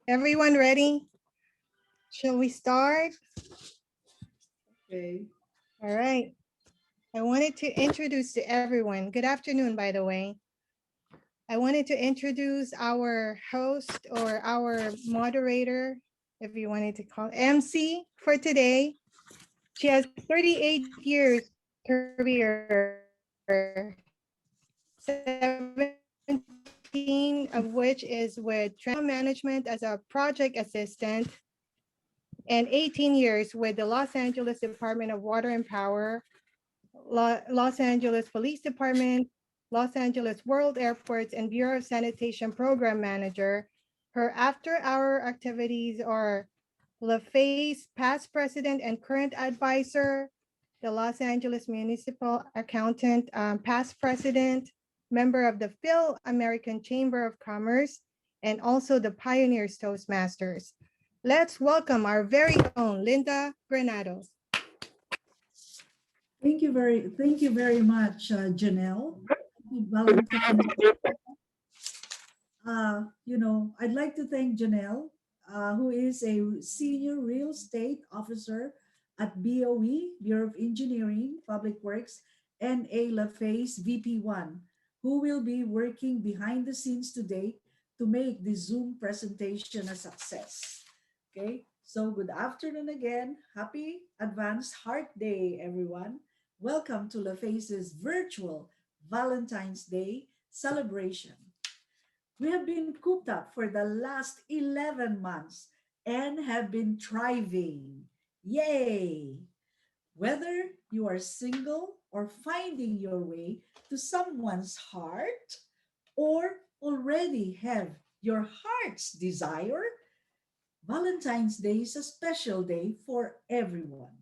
Everyone ready? Shall we start? Okay. All right. I wanted to introduce to everyone. Good afternoon, by the way. I wanted to introduce our host or our moderator, if you wanted to call MC for today. She has 38 years career, 17 of which is with management as a project assistant and 18 years with the Los Angeles Department of Water and Power, Los Angeles Police Department, Los Angeles World Airports, and Bureau of Sanitation Program Manager. Her after-hour activities are LaFace past president and current advisor, the Los Angeles Municipal Accountant, past president, member of the Phil-American Chamber of Commerce, and also the Pioneers Toastmasters. Let's welcome our very own Linda Granados. Thank you very much, Janelle. Happy Valentine's. I'd like to thank Janelle, who is a senior real estate officer at BOE, Bureau of Engineering, Public Works, and a LaFace VP1, who will be working behind the scenes today to make the Zoom presentation a success. Okay, so good afternoon again. Happy Advanced Heart Day, everyone. Welcome to LaFace's virtual Valentine's Day celebration. We have been cooped up for the last 11 months and have been thriving. Yay! Whether you are single or finding your way to someone's heart or already have your heart's desire, Valentine's Day is a special day for everyone.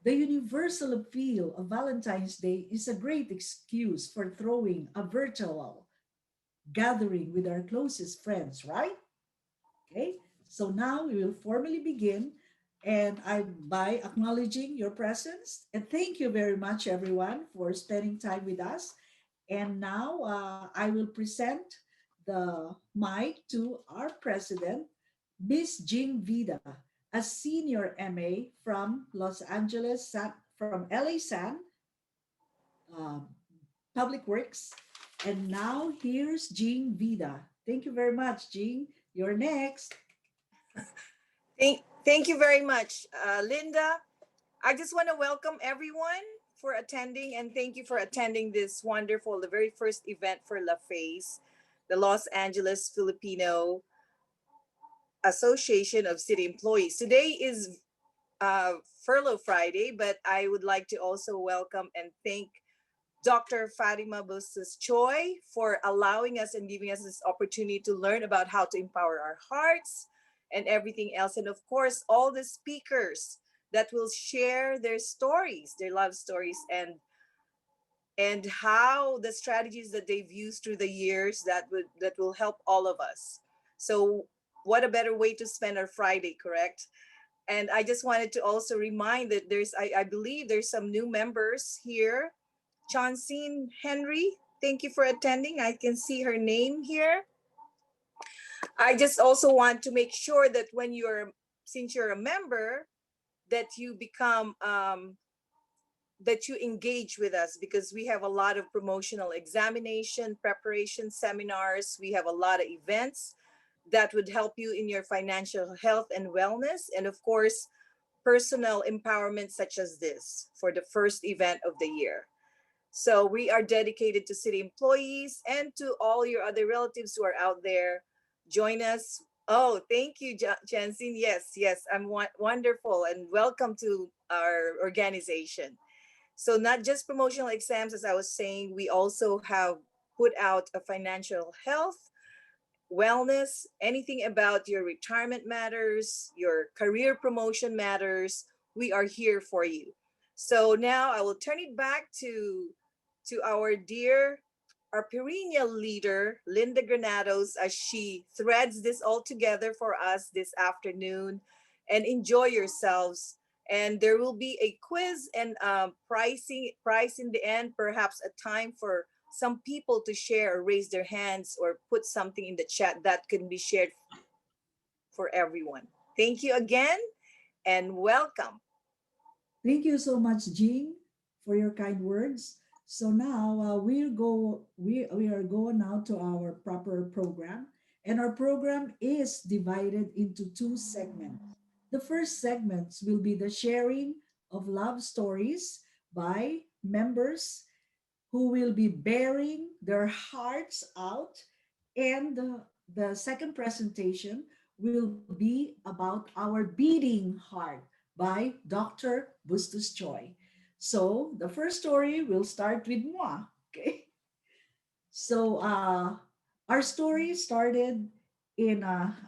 The universal appeal of Valentine's Day is a great excuse for throwing a virtual gathering with our closest friends, right? Okay, so now we will formally begin and I by acknowledging your presence and thank you very much everyone for spending time with us. And now I will present the mic to our president, Miss Jean Vida, a senior MA from Los Angeles, from LA San um, Public Works. And now here's Jean Vida. Thank you very much, Jean. You're next. Thank you very much, Linda. I just want to welcome everyone for attending and thank you for attending this wonderful, the very first event for LaFace, the Los Angeles Filipino Association of City Employees. Today is Furlough Friday, but I would like to also welcome and thank Dr. Fatima Bustos-Choy for allowing us and giving us this opportunity to learn about how to empower our hearts and everything else. And of course, all the speakers that will share their stories, their love stories, and how the strategies that they've used through the years that will help all of us. So what a better way to spend our Friday, correct? And I just wanted to also remind that I believe there's some new members here. Johnsine Henry, thank you for attending. I can see her name here. I just also want to make sure that since you're a member, that you become, that you engage with us because we have a lot of promotional examination, preparation seminars. We have a lot of events that would help you in your financial health and wellness. And of course, personal empowerment such as this for the first event of the year. So we are dedicated to city employees and to all your other relatives who are out there. Join us. Oh, thank you, Jensen. Yes, yes, I'm wonderful and welcome to our organization. So not just promotional exams, as I was saying, we also have put out a financial health, wellness, anything about your retirement matters, your career promotion matters. We are here for you. So now I will turn it back to our dear, our perennial leader, Linda Granados, as she threads this all together for us this afternoon. And enjoy yourselves. And there will be a quiz and price in the end, perhaps a time for some people to share or raise their hands or put something in the chat that can be shared for everyone. Thank you again and welcome. Thank you so much, Jean, for your kind words. So now we are going now to our proper program, and our program is divided into two segments. The first segments will be the sharing of love stories by members who will be bearing their hearts out. And the second presentation will be about our beating heart by Dr. Bustos-Choy. So the first story will start with moi. Okay. So our story started in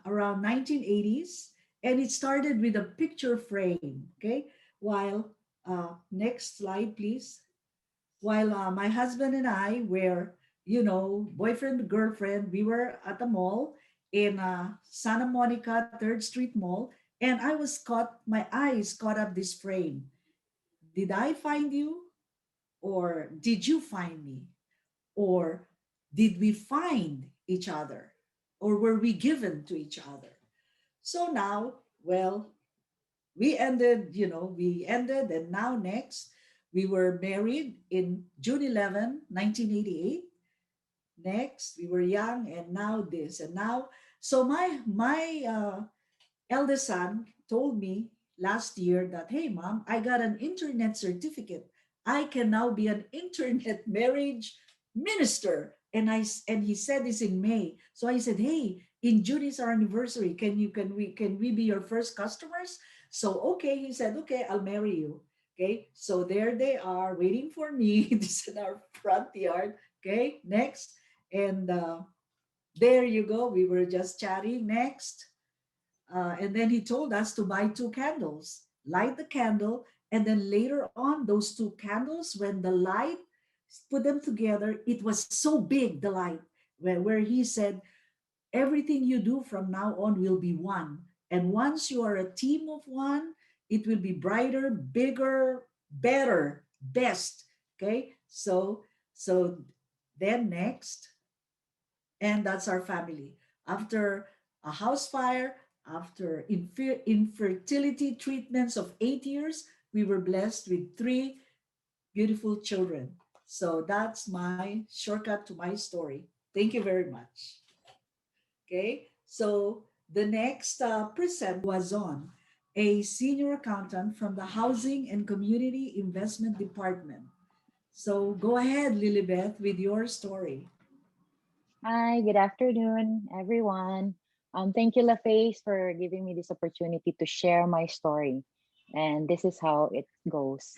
around 1980s, and it started with a picture frame. Okay. While next slide, please. While my husband and I were, boyfriend, girlfriend, we were at a mall in Santa Monica, 3rd Street Mall, and my eyes caught up this frame. Did I find you? Or did you find me? Or did we find each other? Or were we given to each other? So now, well, we ended, and now next, we were married in June 11, 1988. Next, we were young, and now this, and now. So my eldest son told me last year that, hey, mom, I got an internet certificate. I can now be an internet marriage minister. And he said this in May. So I said, hey, in June is our anniversary. Can we be your first customers? So okay, he said, okay, I'll marry you. Okay, so there they are waiting for me. This is in our front yard. Okay, next. And there you go. We were just chatting. Next. And then he told us to buy two candles, light the candle, and then later on, those two candles, when the light, put them together, it was so big, the light, where he said, everything you do from now on will be one. And once you are a team of one, it will be brighter, bigger, better, best. Okay. So then next, and that's our family. After a house fire, after infertility treatments of 8 years, we were blessed with three beautiful children. So that's my shortcut to my story. Thank you very much. Okay, so the next present Guanzon, a senior accountant from the Housing and Community Investment Department. So go ahead, Lilibeth, with your story. Hi, good afternoon, everyone. Thank you, LaFace, for giving me this opportunity to share my story. And this is how it goes.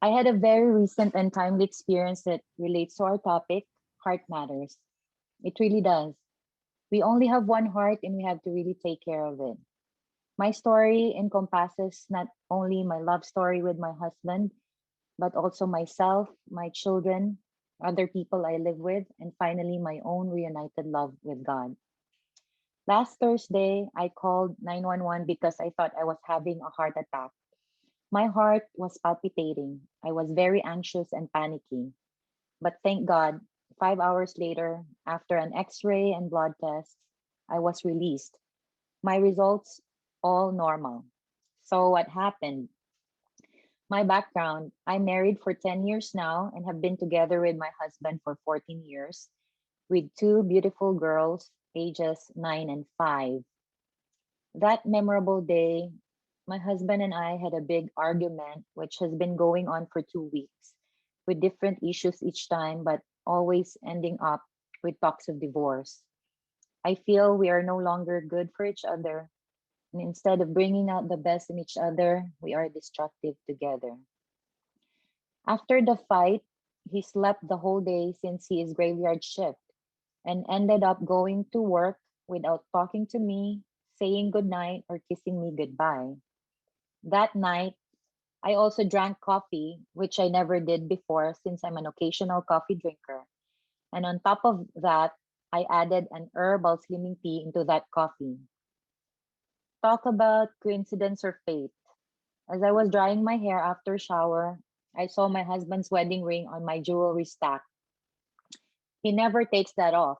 I had a very recent and timely experience that relates to our topic, heart matters. It really does. We only have one heart and we have to really take care of it. My story encompasses not only my love story with my husband, but also myself, my children, other people I live with, and finally my own reunited love with God. Last Thursday, I called 911 because I thought I was having a heart attack. My heart was palpitating. I was very anxious and panicky. But thank God, 5 hours later, after an x ray and blood tests, I was released. My results all normal. So, what happened? My background: I'm married for 10 years now and have been together with my husband for 14 years with two beautiful girls, ages 9 and 5. That memorable day, my husband and I had a big argument, which has been going on for 2 weeks, with different issues each time, but always ending up with talks of divorce. I feel we are no longer good for each other, and instead of bringing out the best in each other, we are destructive together. After the fight, he slept the whole day since he is graveyard shift and ended up going to work without talking to me, saying goodnight, or kissing me goodbye. That night, I also drank coffee, which I never did before since I'm an occasional coffee drinker. And on top of that, I added an herbal slimming tea into that coffee. Talk about coincidence or fate. As I was drying my hair after shower, I saw my husband's wedding ring on my jewelry stack. He never takes that off.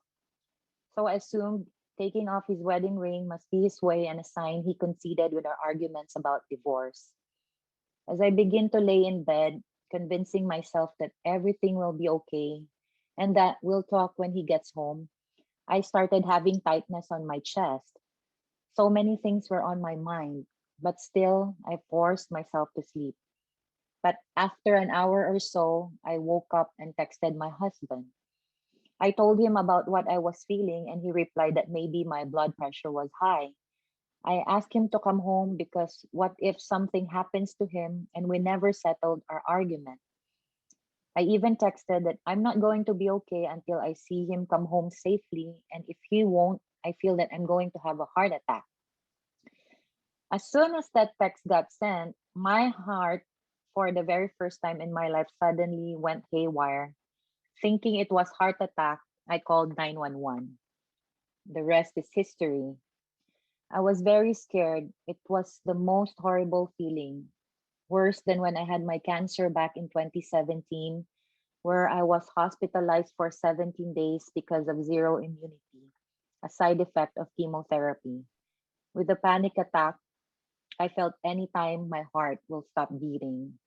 So I assumed Taking off his wedding ring must be his way and a sign he conceded with our arguments about divorce. As I begin to lay in bed, convincing myself that everything will be okay and that we'll talk when he gets home, I started having tightness on my chest. So many things were on my mind, but still I forced myself to sleep. But after an hour or so, I woke up and texted my husband. I told him about what I was feeling, and he replied that maybe my blood pressure was high. I asked him to come home because what if something happens to him and we never settled our argument? I even texted that I'm not going to be okay until I see him come home safely, and if he won't, I feel that I'm going to have a heart attack. As soon as that text got sent, my heart, for the very first time in my life, suddenly went haywire. Thinking it was heart attack, I called 911. The rest is history. I was very scared. It was the most horrible feeling, worse than when I had my cancer back in 2017, where I was hospitalized for 17 days because of zero immunity, a side effect of chemotherapy. With the panic attack, I felt anytime my heart will stop beating.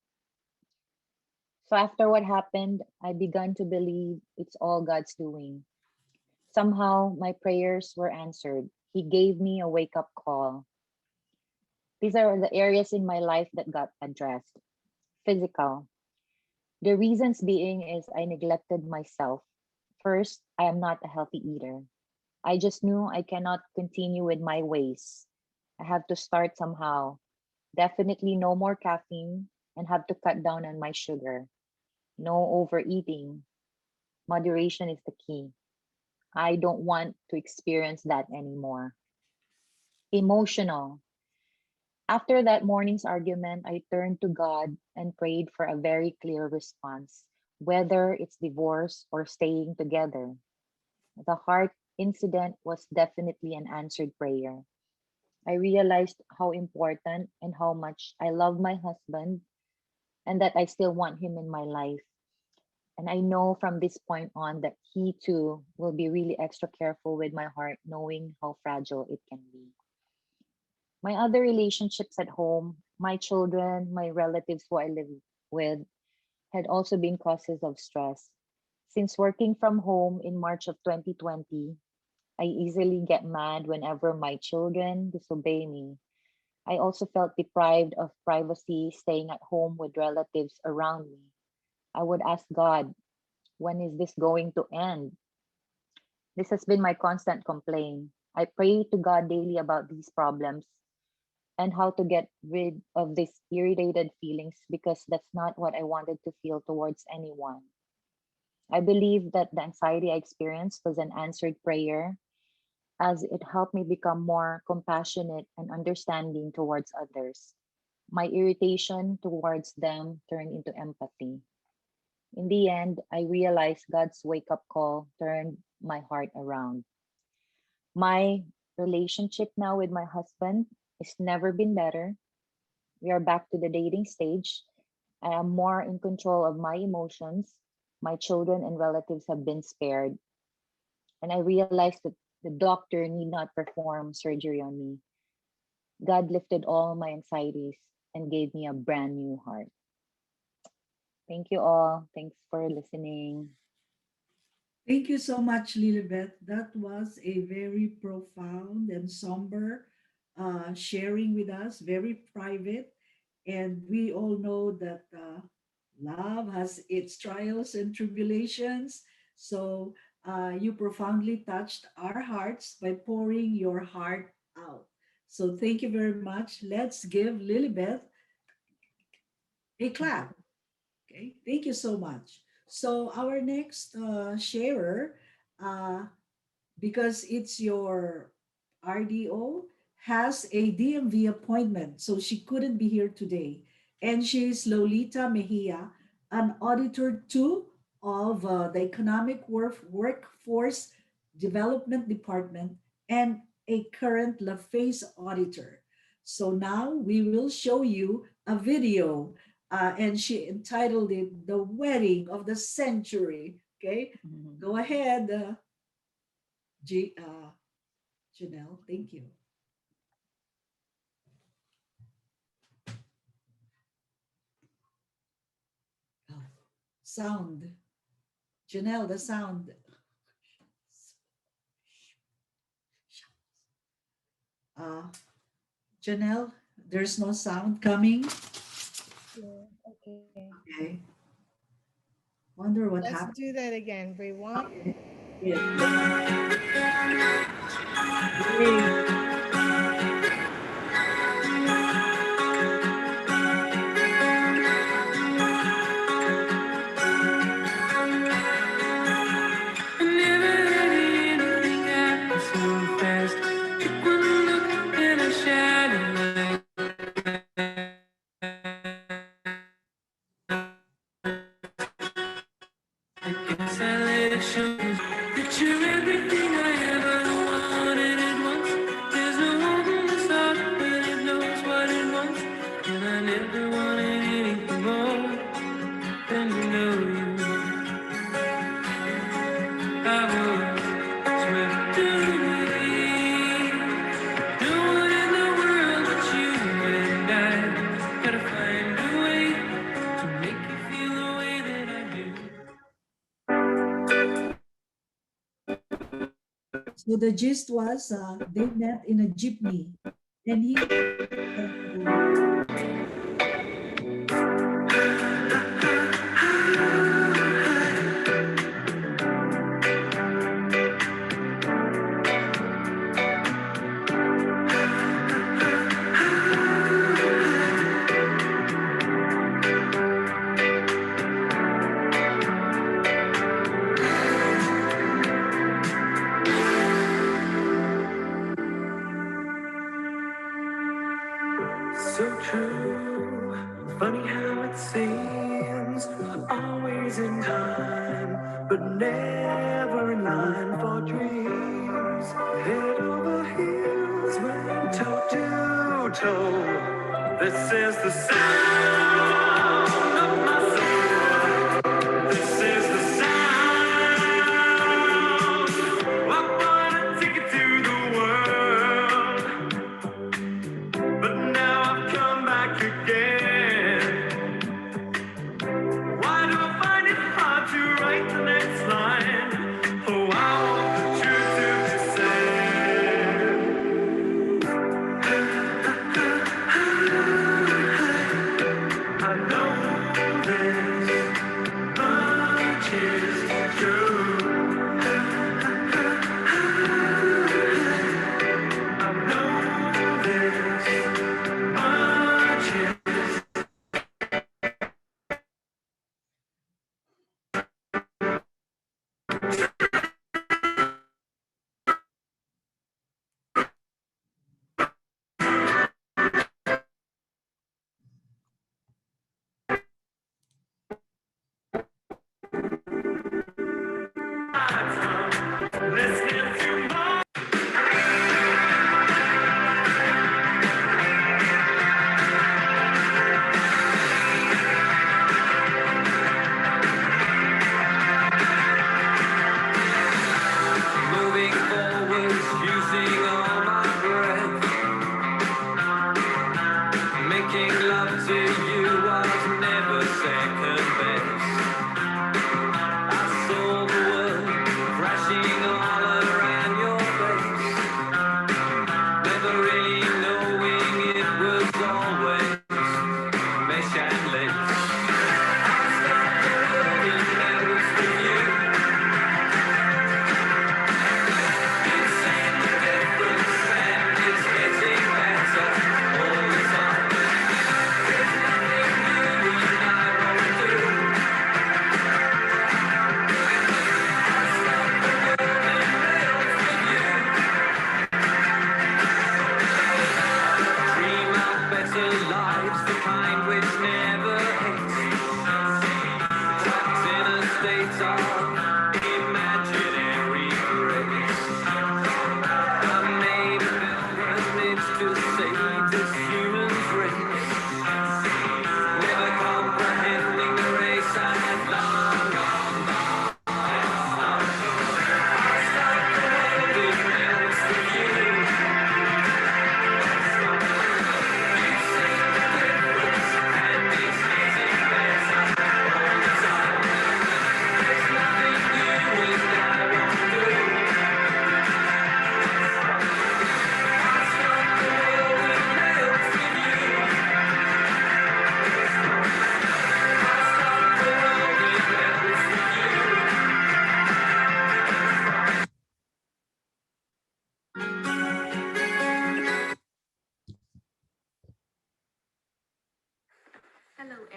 So after what happened, I began to believe it's all God's doing. Somehow my prayers were answered. He gave me a wake up call. These are the areas in my life that got addressed. Physical. The reasons being is I neglected myself. First, I am not a healthy eater. I just knew I cannot continue with my ways. I have to start somehow. Definitely no more caffeine and have to cut down on my sugar. No overeating. Moderation is the key. I don't want to experience that anymore. Emotional. After that morning's argument, I turned to God and prayed for a very clear response, whether it's divorce or staying together. The heart incident was definitely an answered prayer. I realized how important and how much I love my husband and that I still want him in my life. And I know from this point on that he too will be really extra careful with my heart, knowing how fragile it can be. My other relationships at home, my children, my relatives who I live with, had also been causes of stress. Since working from home in March of 2020, I easily get mad whenever my children disobey me. I also felt deprived of privacy staying at home with relatives around me. I would ask God, when is this going to end? This has been my constant complaint. I pray to God daily about these problems and how to get rid of these irritated feelings because that's not what I wanted to feel towards anyone. I believe that the anxiety I experienced was an answered prayer as it helped me become more compassionate and understanding towards others. My irritation towards them turned into empathy. In the end, I realized God's wake up call turned my heart around. My relationship now with my husband has never been better. We are back to the dating stage. I am more in control of my emotions. My children and relatives have been spared. And I realized that the doctor need not perform surgery on me. God lifted all my anxieties and gave me a brand new heart. Thank you all. Thanks for listening. Thank you so much, Lilibeth. That was a very profound and somber sharing with us, very private. And we all know that love has its trials and tribulations. So you profoundly touched our hearts by pouring your heart out. So thank you very much. Let's give Lilibeth a clap. Okay, thank you so much. So our next sharer, uh, because it's your RDO, has a DMV appointment, so she couldn't be here today. And she is Lolita Mejia, an auditor two of the Economic Workforce Development Department and a current LAFACE auditor. So now we will show you a video, and she entitled it "The Wedding of the Century." Okay, Mhm. go ahead. G, Janelle. Thank you. Oh, sound. Janelle, the sound. Uh, Janelle, there's no sound coming. Yeah, okay. Okay. Wonder what Let's happened. do that again. Rewind. Okay. Yes. Great. Never had anything happen so fast. Took one look and I shattered like guess I let it show. That you're everything I ever wanted at once. There's no one that's thought, but it knows what it wants. And I never wanted anything more than to know you. I was swept away. No one in the world but you and I. Gotta find a way to make you feel the way that I do. So the gist was they met in a jeepney and he So true, funny how it seems. Always in time, but never in line for dreams. Head over heels, running toe to toe. This is the sound of my soul. This is the sound. I wanna take it to the world. But now I've come back again. Why do I find it hard to write the next line? Oh, I want the truth to be said. I know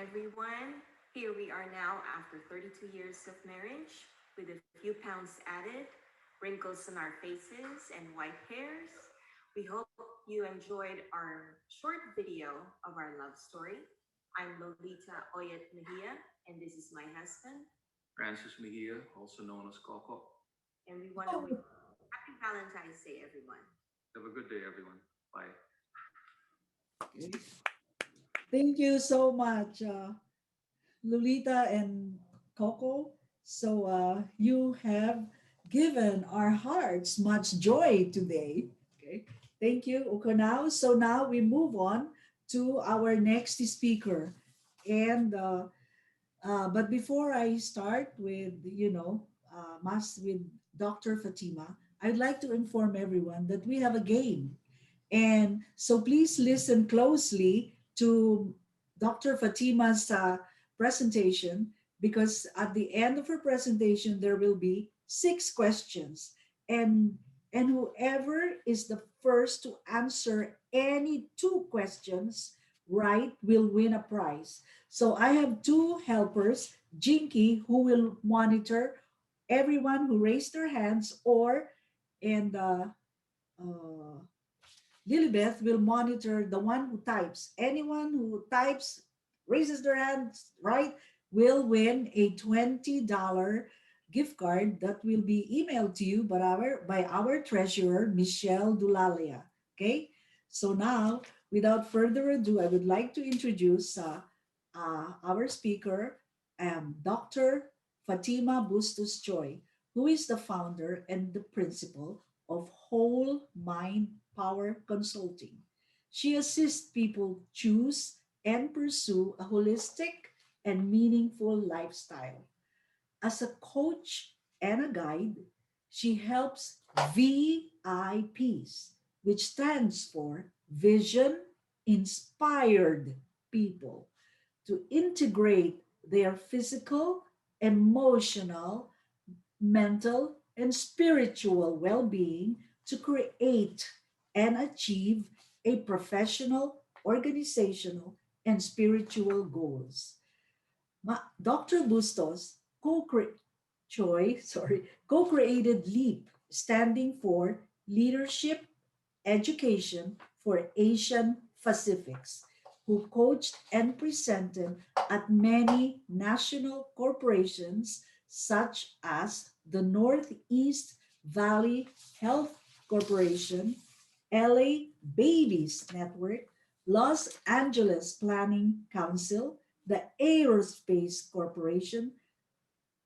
everyone. Here we are now after 32 years of marriage with a few pounds added, wrinkles on our faces, and white hairs. We hope you enjoyed our short video of our love story. I'm Lolita Oyet Mejia, and this is my husband. Francis Mejia, also known as Coco. And we want to wish Happy Valentine's Day, everyone. Have a good day, everyone. Bye. Okay. Thank you so much, Lolita and Coco. So you have given our hearts much joy today. Okay. Thank you, Ukonao. So now we move on to our next speaker. And but before I start with, with Dr. Fatima, I'd like to inform everyone that we have a game. And so please listen closely to Dr. Fatima's presentation, because at the end of her presentation, there will be 6 questions. And, and whoever is the first to answer any 2 questions right will win a prize. So I have 2 helpers, Jinky, who will monitor everyone who raised their hands, and uh, Lilibeth will monitor the one who types. Anyone who types, raises their hands, right, will win a $20 gift card that will be emailed to you by our treasurer, Michelle Dulalia. Okay? So now, without further ado, I would like to introduce our speaker, Dr. Fatima Bustos-Choy, who is the founder and the principal of WholeMind Power Consulting. She assists people choose and pursue a holistic and meaningful lifestyle. As a coach and a guide, she helps VIPs, which stands for Vision Inspired People, to integrate their physical, emotional, mental, and spiritual well being to create and achieve a professional, organizational, and spiritual goals. Dr. Bustos co-created LEAP, standing for Leadership Education for Asian Pacifics, who coached and presented at many national corporations such as the Northeast Valley Health Corporation, LA Babies Network, Los Angeles Planning Council, the Aerospace Corporation,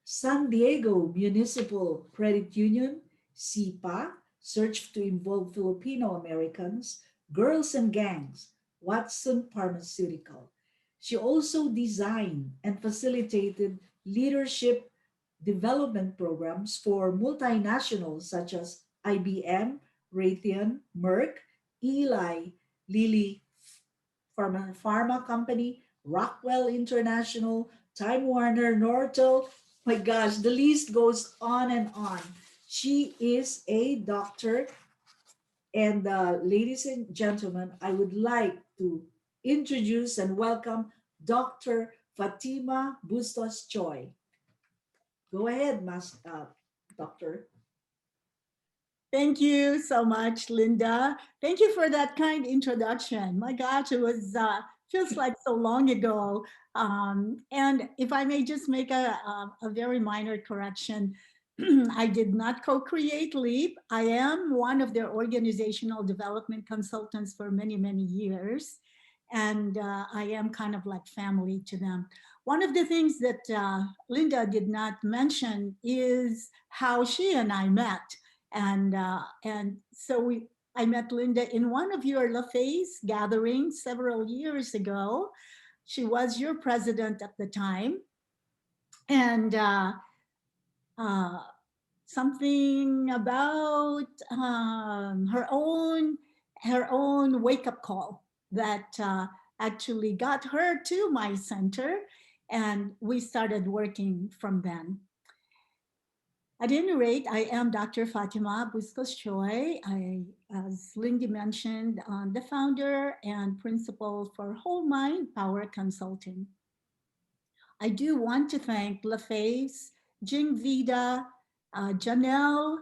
San Diego Municipal Credit Union, SIPA, Search to Involve Filipino-Americans, Girls and Gangs, Watson Pharmaceutical. She also designed and facilitated leadership development programs for multinationals such as IBM, Raytheon, Merck, Eli Lilly Pharma Company, Rockwell International, Time Warner, Nortel. My gosh, the list goes on and on. She is a doctor. And ladies and gentlemen, I would like to introduce and welcome Dr. Fatima Bustos-Choy. Go ahead, Doctor. Thank you so much, Linda. Thank you for that kind introduction. My gosh, it was feels like so long ago. And if I may just make a very minor correction, I did not co-create LEAP. I am one of their organizational development consultants for many, many years. And I am kind of like family to them. One of the things that Linda did not mention is how she and I met. And so I met Linda in one of your LAFACE gatherings several years ago. She was your president at the time. And something about her own wake-up call that actually got her to my center, and we started working from then. At any rate, I am Dr. Fatima Bustos-Choy. As Lindy mentioned, the founder and principal for WholeMind Power Consulting. I do want to thank LaFace, Jing Vida, Janelle,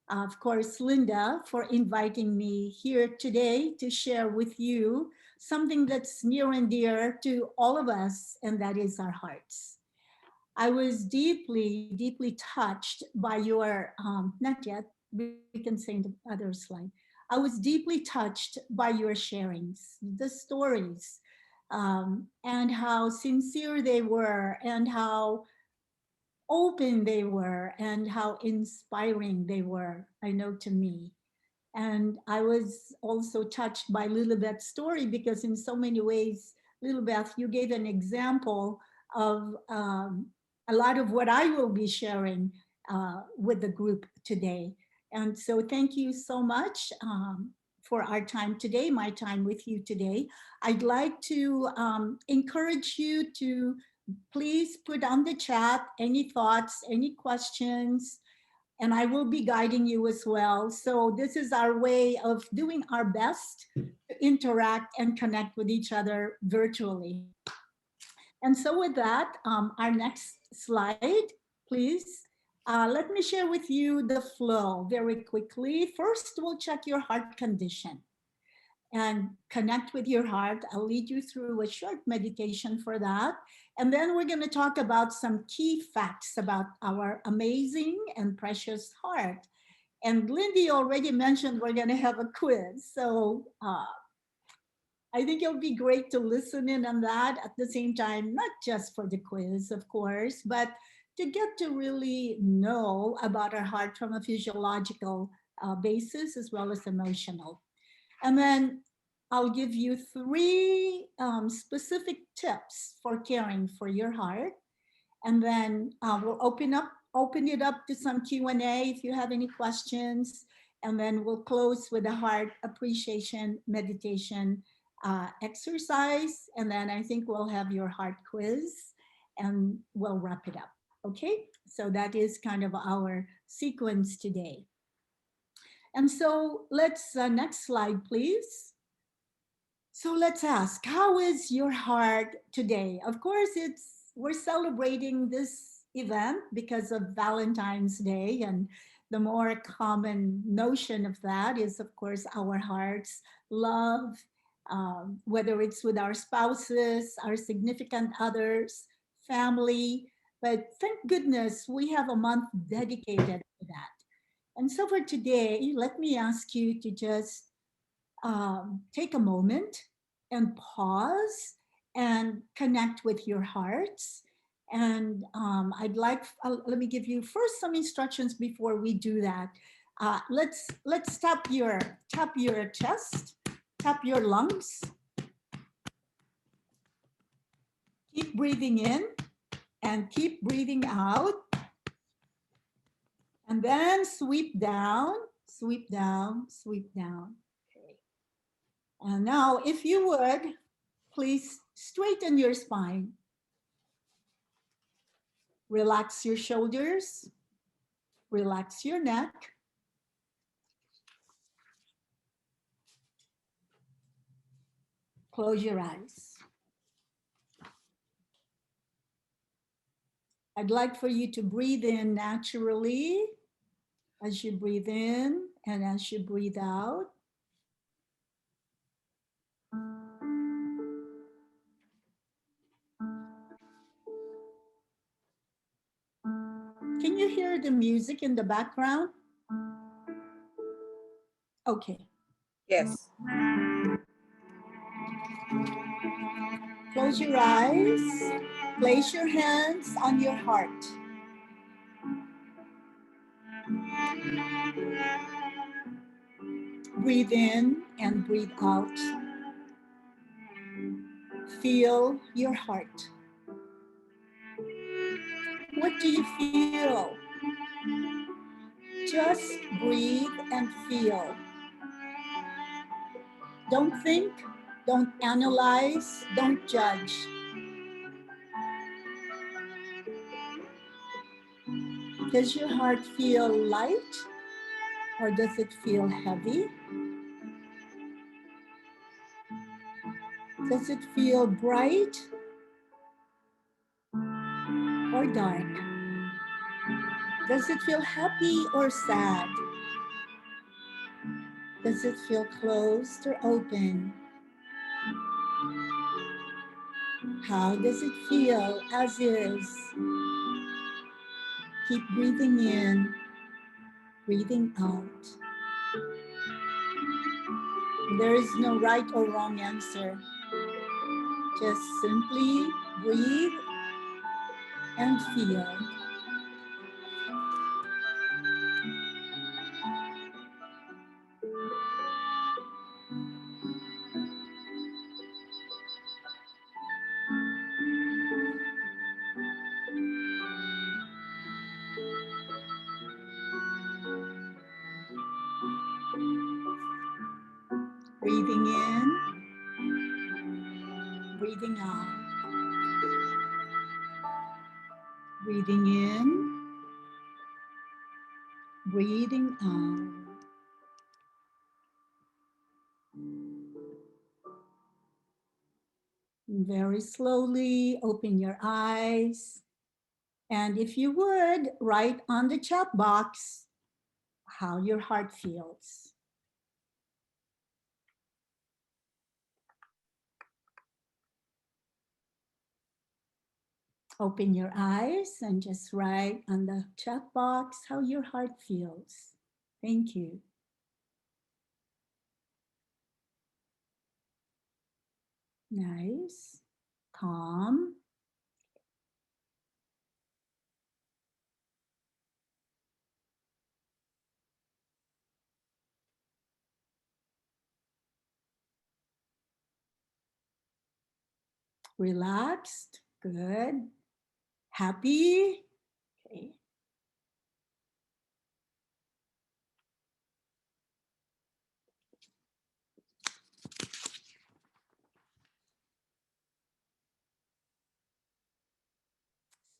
of course, Linda, for inviting me here today to share with you something that's near and dear to all of us, and that is our hearts. I was deeply, deeply touched by your, not yet, we can say in the other slide. I was deeply touched by your sharings, the stories, and how sincere they were, and how open they were, and how inspiring they were, I know to me. And I was also touched by Lilibeth's story because, in so many ways, Lilibeth, you gave an example of a lot of what I will be sharing with the group today. And so, thank you so much for our time today, my time with you today. I'd like to encourage you to please put on the chat any thoughts, any questions, and I will be guiding you as well. So this is our way of doing our best to interact and connect with each other virtually. And so with that, our next slide, please. Let me share with you the flow very quickly. First, we'll check your heart condition and connect with your heart. I'll lead you through a short meditation for that. And then we're going to talk about some key facts about our amazing and precious heart. And Lindy already mentioned we're going to have a quiz. So I think it'll be great to listen in on that at the same time, not just for the quiz, of course, but to get to really know about our heart from a physiological basis as well as emotional. And then I'll give you three specific tips for caring for your heart. And then we'll open it up to some Q&A if you have any questions. And then we'll close with a heart appreciation meditation exercise. And then I think we'll have your heart quiz and we'll wrap it up. Okay, so that is kind of our sequence today. And so let's, next slide, please. So let's ask, how is your heart today? Of course, we're celebrating this event because of Valentine's Day, and the more common notion of that is, of course, our hearts, love, whether it's with our spouses, our significant others, family. But thank goodness we have a month dedicated to that. And so for today, let me ask you to just take a moment and pause and connect with your hearts. And let me give you first some instructions before we do that. Let's tap your chest, tap your lungs. Keep breathing in and keep breathing out. And then sweep down, sweep down, sweep down. Okay. And now, if you would, please straighten your spine. Relax your shoulders. Relax your neck. Close your eyes. I'd like for you to breathe in naturally as you breathe in and as you breathe out. Can you hear the music in the background? Okay. Yes. Close your eyes. Place your hands on your heart. Breathe in and breathe out. Feel your heart. What do you feel? Just breathe and feel. Don't think, don't analyze, don't judge. Does your heart feel light or does it feel heavy? Does it feel bright or dark? Does it feel happy or sad? Does it feel closed or open? How does it feel as is? Keep breathing in, breathing out. There is no right or wrong answer. Just simply breathe and feel. Breathing in, breathing out. Breathing in, breathing out. Very slowly open your eyes. And if you would, write on the chat box how your heart feels. Open your eyes and just write on the chat box how your heart feels. Thank you. Nice, calm. Relaxed, good. Happy, okay.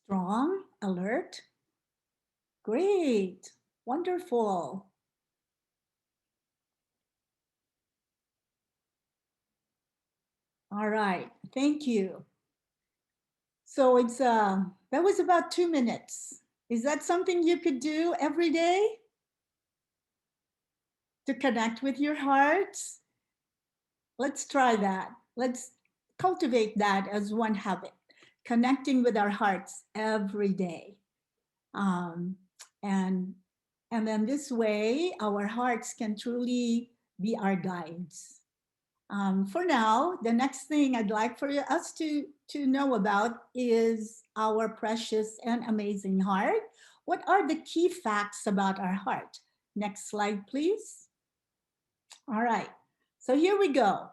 Strong, alert. Great, wonderful. All right, thank you. So it's that was about 2 minutes. Is that something you could do every day to connect with your heart? Let's try that. Let's cultivate that as one habit, connecting with our hearts every day. Um, and, and then this way, our hearts can truly be our guides. For now, the next thing I'd like for us to know about is our precious and amazing heart. What are the key facts about our heart? Next slide, please. All right, so here we go.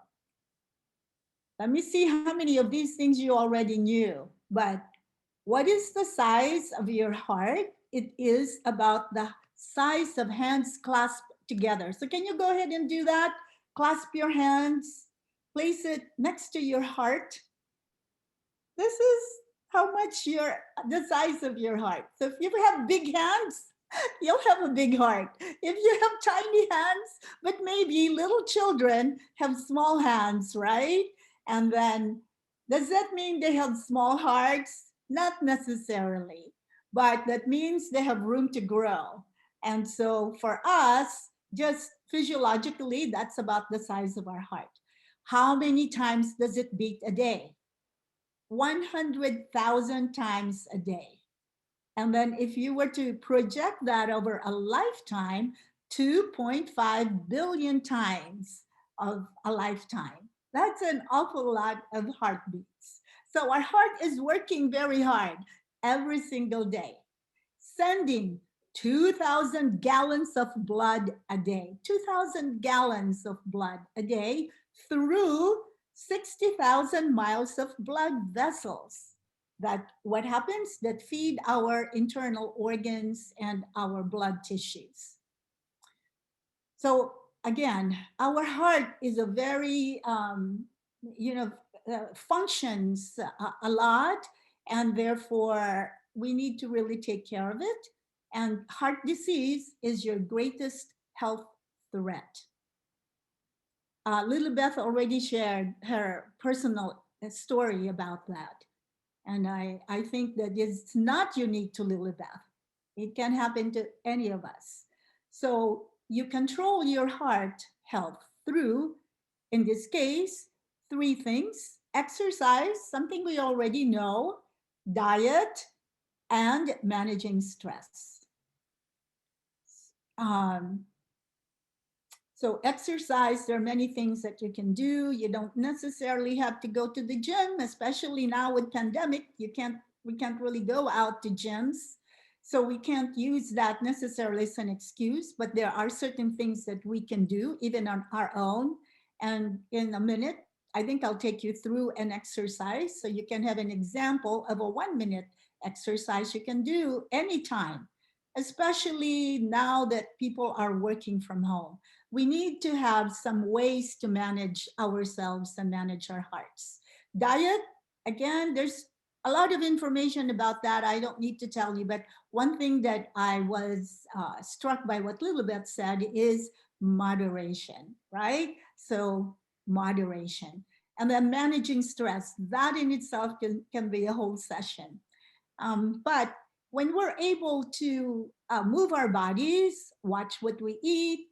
Let me see how many of these things you already knew. But what is the size of your heart? It is about the size of hands clasped together. So can you go ahead and do that? Clasp your hands, place it next to your heart. This is how much the size of your heart. So if you have big hands, you'll have a big heart. If you have tiny hands, but maybe little children have small hands, right? And then, does that mean they have small hearts? Not necessarily, but that means they have room to grow. And so for us, just physiologically, that's about the size of our heart. How many times does it beat a day? 100,000 times a day. And then if you were to project that over a lifetime, 2.5 billion times of a lifetime. That's an awful lot of heartbeats. So our heart is working very hard every single day, sending 2,000 gallons of blood a day, 2,000 gallons of blood a day through 60,000 miles of blood vessels. That what happens that feed our internal organs and our blood tissues. So again, our heart is a very, functions a lot, and therefore we need to really take care of it. And heart disease is your greatest health threat. Lilibeth already shared her personal story about that. And I think that it's not unique to Lilibeth. It can happen to any of us. So you control your heart health through, in this case, three things: exercise, something we already know, diet, and managing stress. Um, so exercise, there are many things that you can do. You don't necessarily have to go to the gym, especially now with pandemic. We can't really go out to gyms. So we can't use that necessarily as an excuse, but there are certain things that we can do even on our own. And in a minute, I think I'll take you through an exercise so you can have an example of a 1 minute exercise you can do anytime, especially now that people are working from home. We need to have some ways to manage ourselves and manage our hearts. Diet, again, there's a lot of information about that. I don't need to tell you, but one thing that I was struck by what Lilibeth said is moderation, right? So moderation. And then managing stress, that in itself can be a whole session. But when we're able to move our bodies, watch what we eat,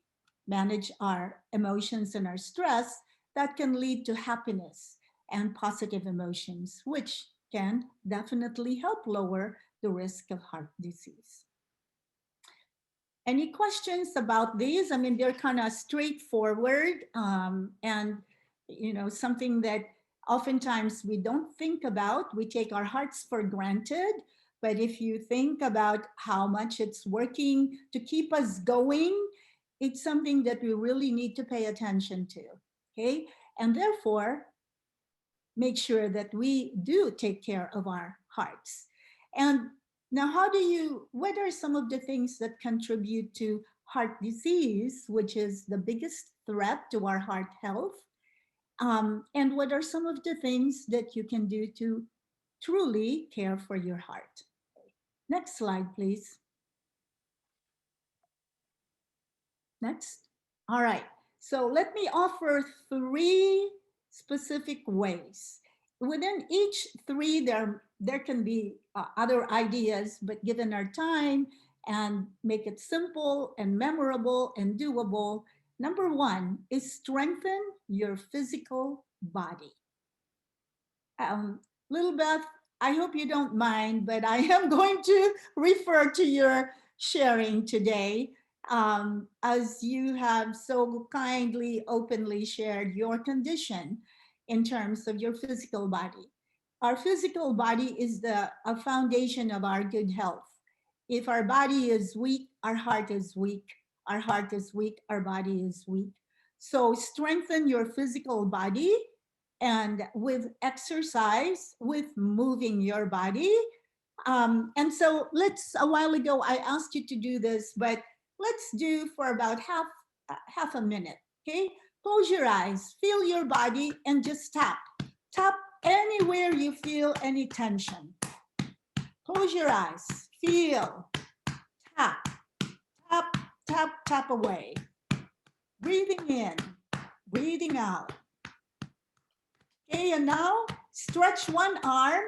manage our emotions and our stress, that can lead to happiness and positive emotions, which can definitely help lower the risk of heart disease. Any questions about these? I mean, they're kind of straightforward, and something that oftentimes we don't think about. We take our hearts for granted, but if you think about how much it's working to keep us going, it's something that we really need to pay attention to. Okay, and therefore make sure that we do take care of our hearts. And now, what are some of the things that contribute to heart disease, which is the biggest threat to our heart health? And what are some of the things that you can do to truly care for your heart? Next slide, please. Next. All right. So let me offer three specific ways. Within each three, there can be other ideas, but given our time and make it simple and memorable and doable, number one is strengthen your physical body. Lilibeth, I hope you don't mind, but I am going to refer to your sharing today, as you have so kindly, openly shared your condition in terms of your physical body. Our physical body is a foundation of our good health. If our body is weak, our heart is weak. Our heart is weak, our body is weak. So strengthen your physical body, and with exercise, with moving your body. And so a while ago, I asked you to do this, but let's do for about half a minute, okay? Close your eyes, feel your body, and just tap. Tap anywhere you feel any tension. Close your eyes, feel, tap, tap, tap, tap away. Breathing in, breathing out. Okay, and now stretch one arm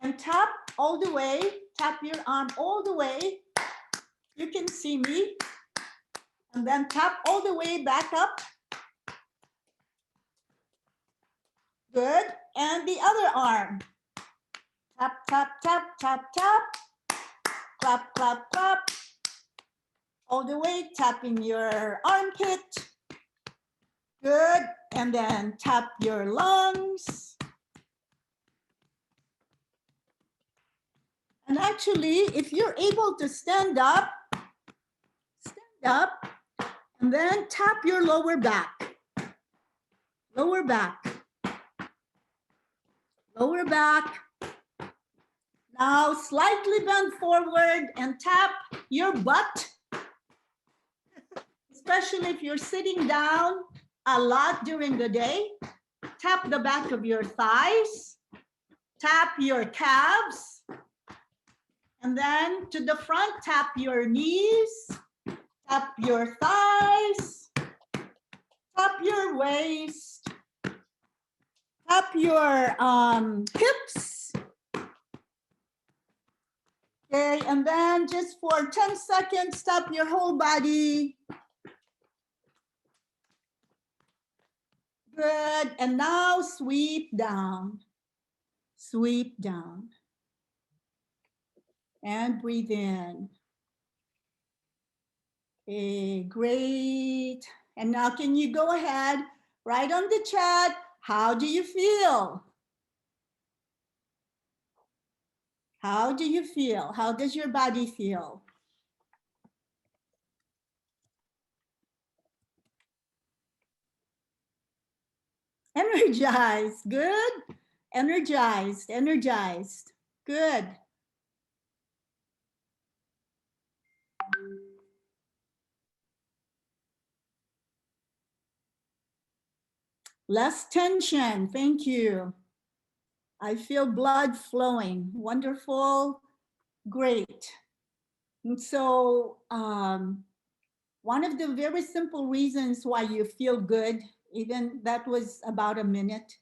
and tap all the way, tap your arm all the way. You can see me. And then tap all the way back up. Good. And the other arm. Tap, tap, tap, tap, tap. Clap, clap, clap. All the way, tapping your armpit. Good. And then tap your lungs. And actually, if you're able to stand up, and then tap your lower back. Lower back. Lower back. Now slightly bend forward and tap your butt. Especially if you're sitting down a lot during the day. Tap the back of your thighs. Tap your calves. And then to the front, tap your knees. Tap your thighs. Tap your waist. Tap your hips. Okay, and then just for 10 seconds, stop your whole body. Good, and now sweep down. Sweep down. And breathe in. Okay, great. And now can you go ahead, write on the chat, how do you feel? How do you feel? How does your body feel? Energized, good. Energized, energized, good. Less tension, thank you. I feel blood flowing, wonderful, great. And so one of the very simple reasons why you feel good, even that was about a minute,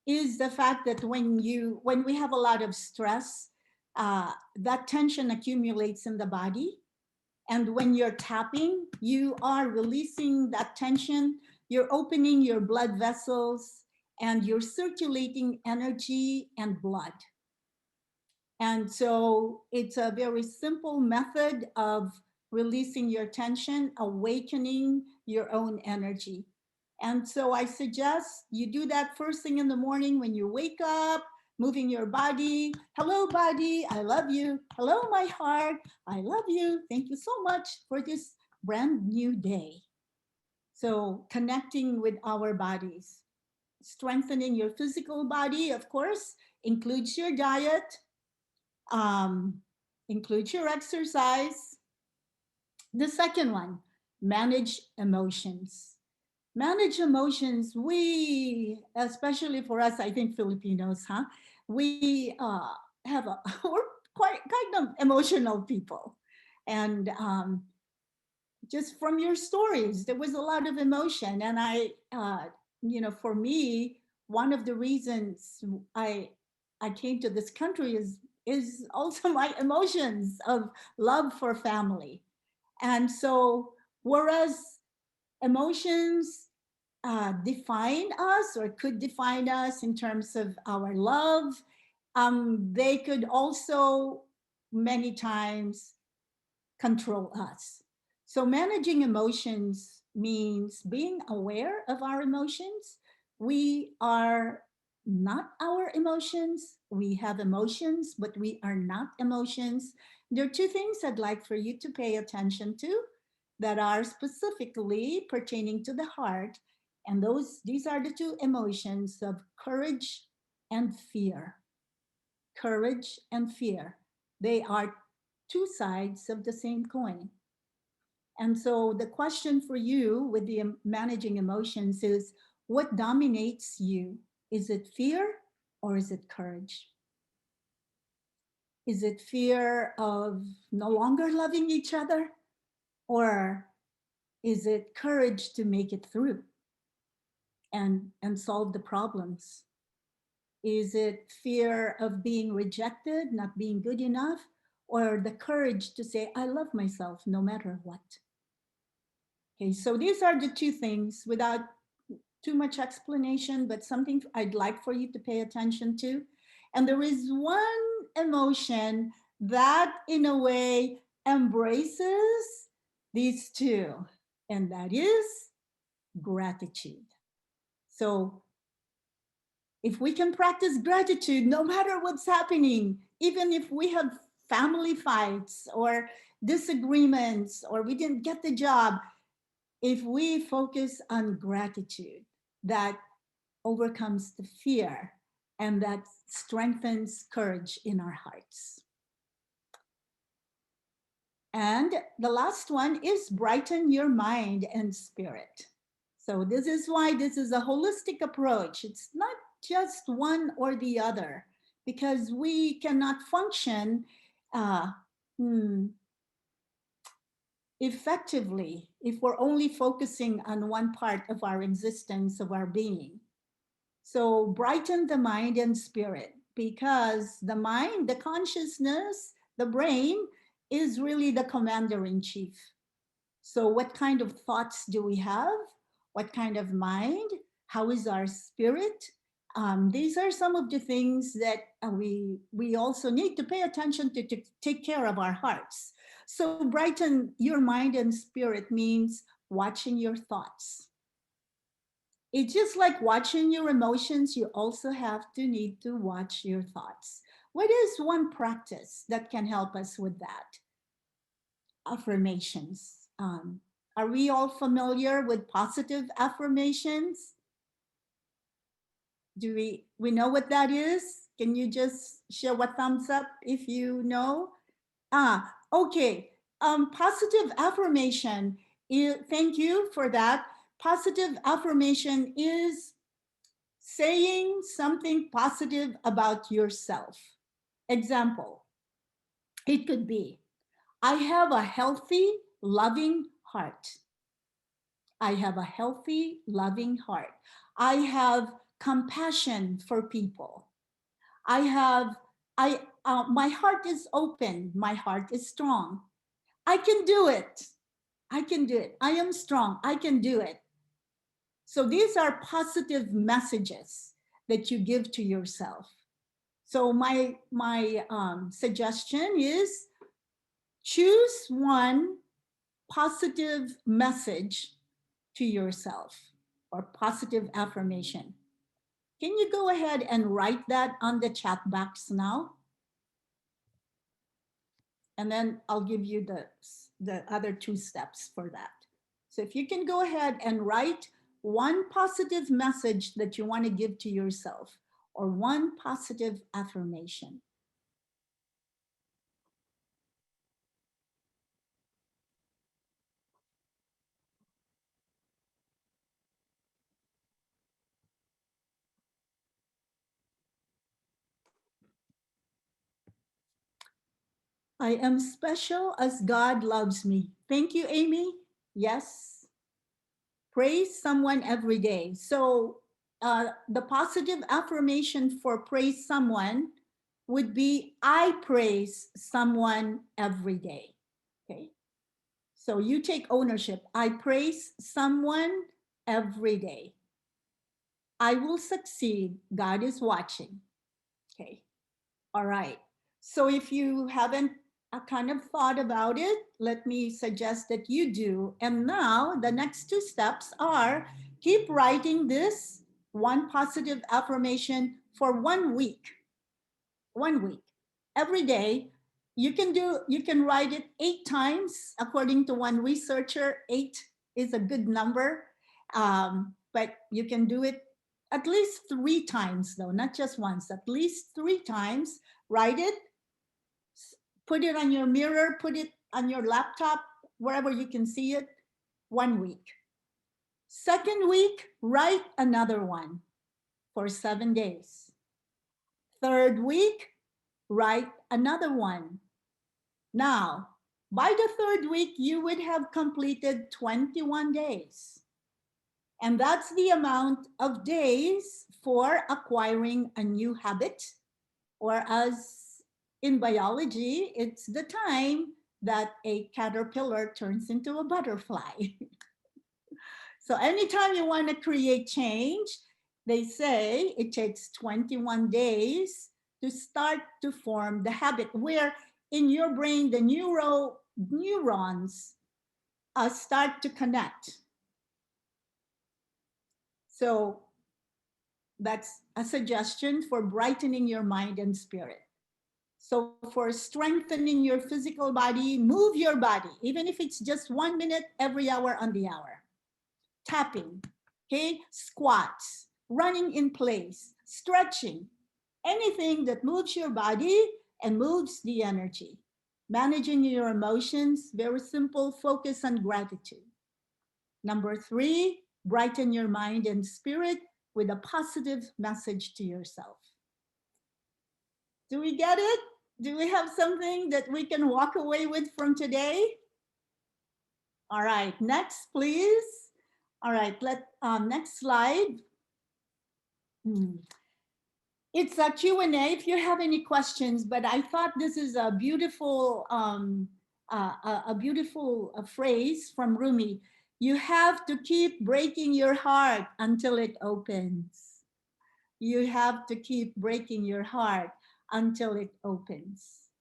is the fact that when we have a lot of stress, that tension accumulates in the body. And when you're tapping, you are releasing that tension, you're opening your blood vessels, and you're circulating energy and blood. And so it's a very simple method of releasing your tension, awakening your own energy. And so I suggest you do that first thing in the morning when you wake up, moving your body. Hello, body, I love you. Hello, my heart, I love you. Thank you so much for this brand new day. So connecting with our bodies, strengthening your physical body, of course, includes your diet, include your exercise. The second one, manage emotions. Manage emotions, we, especially for us, I think Filipinos, huh? We have a, we're quite kind of emotional people. And just from your stories, there was a lot of emotion. And for me, one of the reasons I came to this country is also my emotions of love for family. And so, whereas emotions define us or could define us in terms of our love, they could also many times control us. So managing emotions means being aware of our emotions. We are not our emotions. We have emotions, but we are not emotions. There are two things I'd like for you to pay attention to that are specifically pertaining to the heart. And these are the two emotions of courage and fear. Courage and fear. They are two sides of the same coin. And so the question for you with the managing emotions is, what dominates you? Is it fear or is it courage? Is it fear of no longer loving each other? Or is it courage to make it through and solve the problems? Is it fear of being rejected, not being good enough? Or the courage to say, I love myself no matter what? Okay, so these are the two things without too much explanation, but something I'd like for you to pay attention to. And there is one emotion that in a way embraces these two, and that is gratitude. So if we can practice gratitude, no matter what's happening, even if we have family fights or disagreements or we didn't get the job, if we focus on gratitude, that overcomes the fear and that strengthens courage in our hearts. And the last one is brighten your mind and spirit. So this is why this is a holistic approach. It's not just one or the other, because we cannot function effectively if we're only focusing on one part of our existence, of our being. So brighten the mind and spirit, because the mind, the consciousness, The brain is really the commander in chief. So, what kind of thoughts do we have? What kind of mind? How is our spirit? These are some of the things that we also need to pay attention to take care of our hearts. So, brighten your mind and spirit means watching your thoughts. It's just like watching your emotions, you also have to need to watch your thoughts. What is one practice that can help us with that? Affirmations. Are we all familiar with positive affirmations? Do we know what that is? Can you just show a thumbs up if you know? Okay. Positive affirmation. Thank you for that. Positive affirmation is saying something positive about yourself. Example, it could be, I have a healthy, loving heart. I have a healthy, loving heart. I have compassion for people. I have, my heart is open. My heart is strong. I can do it. I can do it. I am strong. I can do it. So these are positive messages that you give to yourself. So my suggestion is choose one positive message to yourself or positive affirmation. Can you go ahead and write that on the chat box now? And then I'll give you the other two steps for that. So if you can go ahead and write one positive message that you want to give to yourself or one positive affirmation. I am special as God loves me. Thank you, Amy. Yes. Praise someone every day. So the positive affirmation for praise someone would be I praise someone every day. Okay. So you take ownership. I praise someone every day. I will succeed. God is watching. Okay. All right. So if you haven't kind of thought about it, let me suggest that you do. And now the next two steps are keep writing this one positive affirmation for 1 week. 1 week. Every day. You can write it 8 times. According to one researcher, 8 is a good number. But you can do it at least 3 times though, not just once, at least 3 times. Write it, put it on your mirror, put it on your laptop, wherever you can see it, 1 week. Second week, write another one for 7 days. Third week, write another one. Now, by the third week, you would have completed 21 days. And that's the amount of days for acquiring a new habit, or as in biology, it's the time that a caterpillar turns into a butterfly. So anytime you want to create change, they say it takes 21 days to start to form the habit, where in your brain, the neurons start to connect. So that's a suggestion for brightening your mind and spirit. So for strengthening your physical body, move your body, even if it's just 1 minute every hour on the hour. Tapping, okay? Squats, running in place, stretching, anything that moves your body and moves the energy. Managing your emotions, very simple, focus on gratitude. Number 3, brighten your mind and spirit with a positive message to yourself. Do we get it? Do we have something that we can walk away with from today? All right, next, please. All right, next slide. it's a Q&A if you have any questions, but I thought this is a beautiful, phrase from Rumi. You have to keep breaking your heart until it opens. You have to keep breaking your heart until it opens.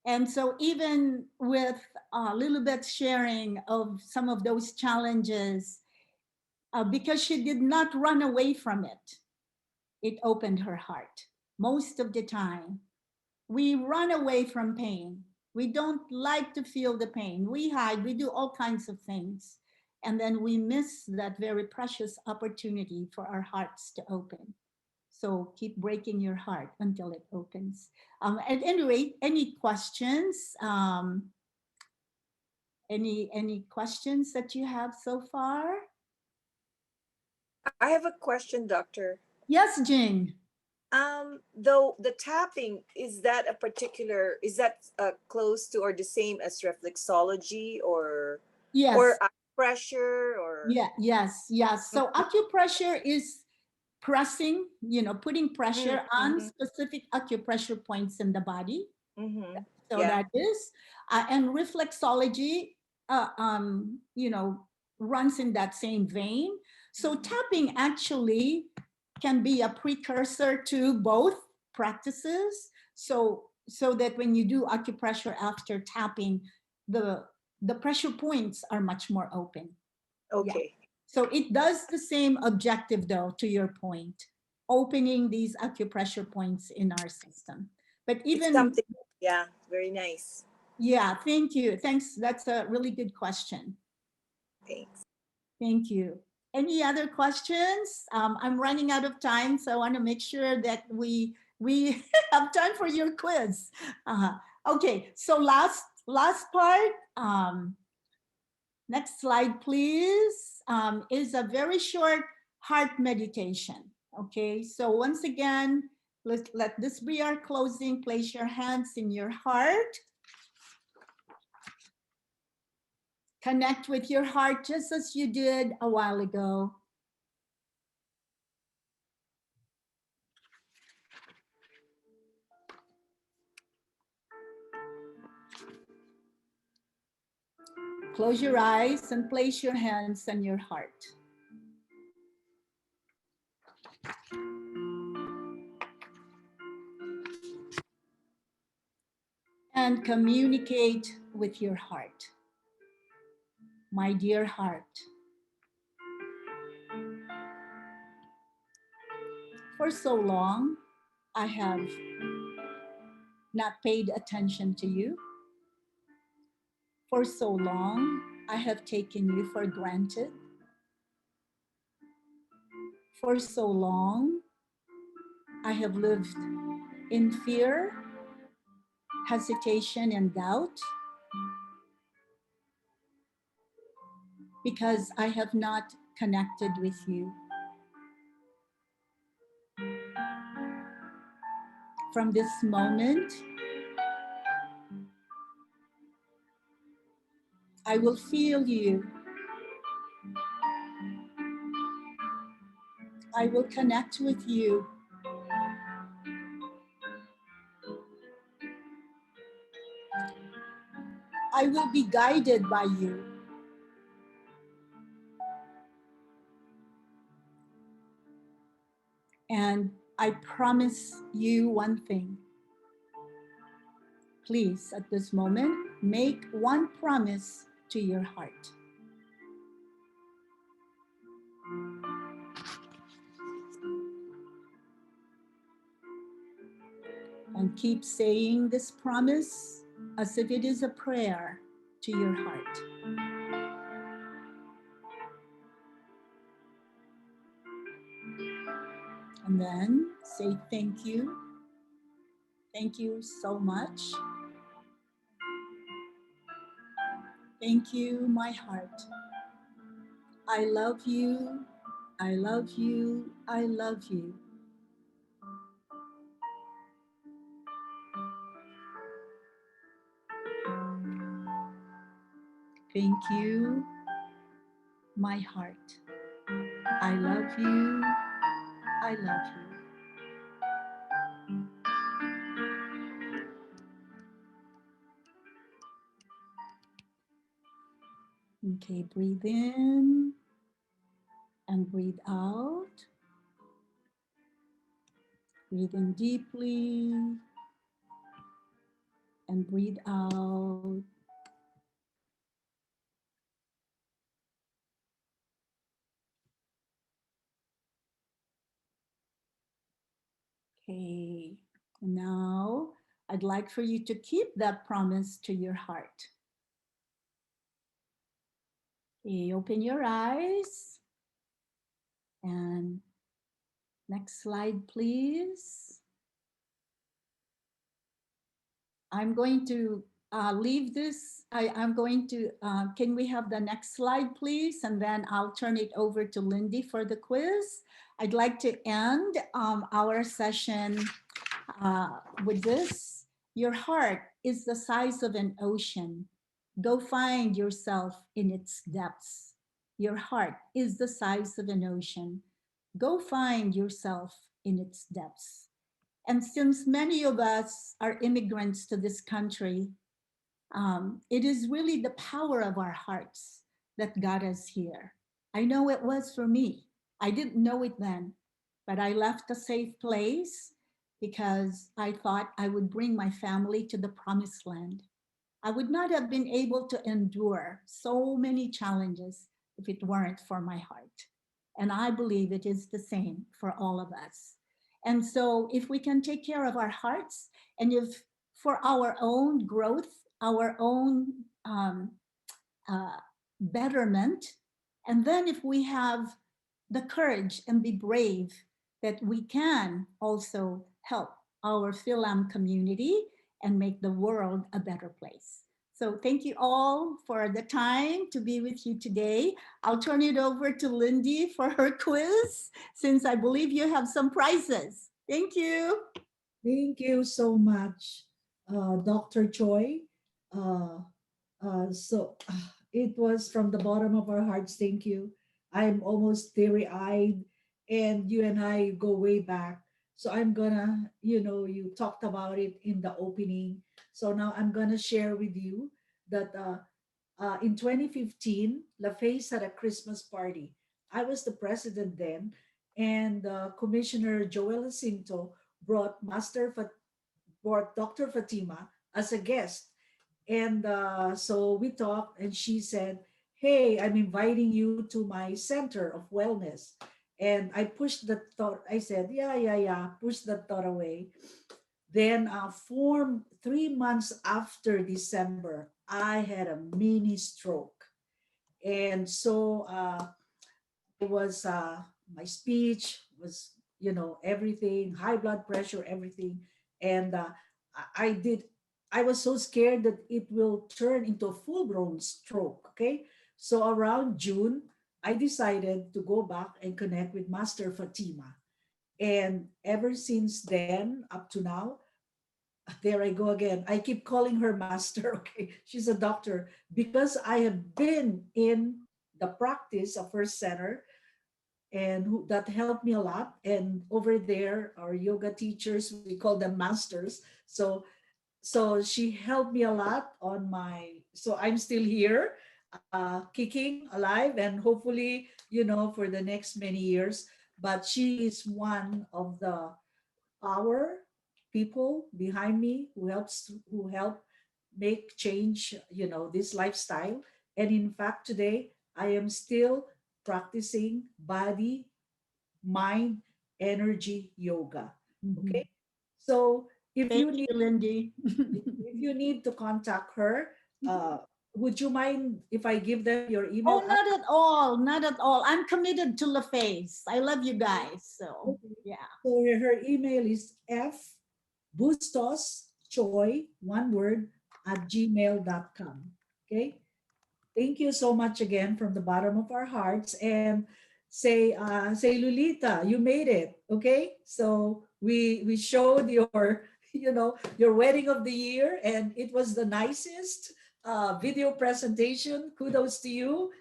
And so even with Lilibeth's sharing of some of those challenges, because she did not run away from it, it opened her heart. Most of the time, we run away from pain. We don't like to feel the pain. We hide, we do all kinds of things. And then we miss that very precious opportunity for our hearts to open. So keep breaking your heart until it opens. At any rate, any questions? Any questions that you have so far? I have a question, doctor. Yes, Jing. Though the tapping, is that a particular, is that close to or the same as reflexology Yes. or pressure or? Yeah, yes. So acupressure is pressing, putting pressure on specific acupressure points in the body. Mm-hmm. So Yeah. that is, and reflexology, runs in that same vein. So tapping actually can be a precursor to both practices. So that when you do acupressure after tapping, the pressure points are much more open. Okay. Yeah. So it does the same objective though, to your point, opening these acupressure points in our system. But even It's something, yeah, very nice. yeah, thank you. Thanks. That's a really good question. Thanks. Thank you. Any other questions? I'm running out of time, so I want to make sure that we have time for your quiz. Okay, so last part. Next slide, please. Is a very short heart meditation. Okay, so once again, let this be our closing. Place your hands in your heart. Connect with your heart just as you did a while ago. Close your eyes and place your hands on your heart. And communicate with your heart. My dear heart, for so long, I have not paid attention to you. For so long, I have taken you for granted. For so long, I have lived in fear, hesitation, and doubt because I have not connected with you. From this moment, I will feel you. I will connect with you. I will be guided by you. And I promise you one thing. Please, at this moment, make one promise to your heart. And keep saying this promise as if it is a prayer to your heart. And then say thank you. Thank you so much. Thank you, my heart. I love you. I love you. I love you. Thank you, my heart. I love you. I love you. Okay, breathe in and breathe out. Breathe in deeply and breathe out. Okay, now I'd like for you to keep that promise to your heart. Okay, open your eyes and next slide, please. I'm going to leave this. I'm going to, can we have the next slide, please? And then I'll turn it over to Lindy for the quiz. I'd like to end our session with this. Your heart is the size of an ocean. Go find yourself in its depths. Your heart is the size of an ocean. Go find yourself in its depths. And since many of us are immigrants to this country, it is really the power of our hearts that got us here. I know it was for me. I didn't know it then, but I left a safe place because I thought I would bring my family to the promised land. I would not have been able to endure so many challenges if it weren't for my heart. And I believe it is the same for all of us. And so, if we can take care of our hearts, and if for our own growth, our own uh, betterment, and then if we have the courage and be brave, that we can also help our Philam community and make the world a better place. So thank you all for the time to be with you today. I'll turn it over to Lindy for her quiz, since I believe you have some prizes. Thank you. Thank you so much, Dr. Choi. Uh, it was from the bottom of our hearts. Thank you. I'm almost teary eyed, and you and I go way back. So I'm gonna, you talked about it in the opening. So now I'm gonna share with you that in 2015, LaFace had a Christmas party. I was the president then, and Commissioner Joel Jacinto brought Dr. Fatima as a guest. And so we talked, and she said, "Hey, I'm inviting you to my center of wellness." And I pushed the thought, I said, "Yeah, yeah, yeah," push that thought away. Then, 3 months after December, I had a mini stroke. And so it was my speech was, everything, high blood pressure, everything. And I did, I was so scared that it will turn into a full grown stroke. Okay. So around June, I decided to go back and connect with Master Fatima. And ever since then, up to now, there I go again. I keep calling her master. Okay. She's a doctor because I have been in the practice of her center, and that helped me a lot. And over there, our yoga teachers, we call them masters. So she helped me a lot on my. So I'm still here, kicking alive, and hopefully, for the next many years. But she is one of the our people behind me who help make change, this lifestyle. And in fact, today I am still practicing body, mind, energy yoga. Mhm. Okay. So if Thank you need you, Lindy. if you need to contact her, would you mind if I give them your Oh, email not at all. Not at all. I'm committed to LaFace. I love you guys. So, address? yeah. So her email is Bustos-Choy, one word, at gmail.com. Okay. Thank you so much again from the bottom of our hearts. And say Lolita, you made it. Okay. So we showed your, your wedding of the year, and it was the nicest video presentation. Kudos to you.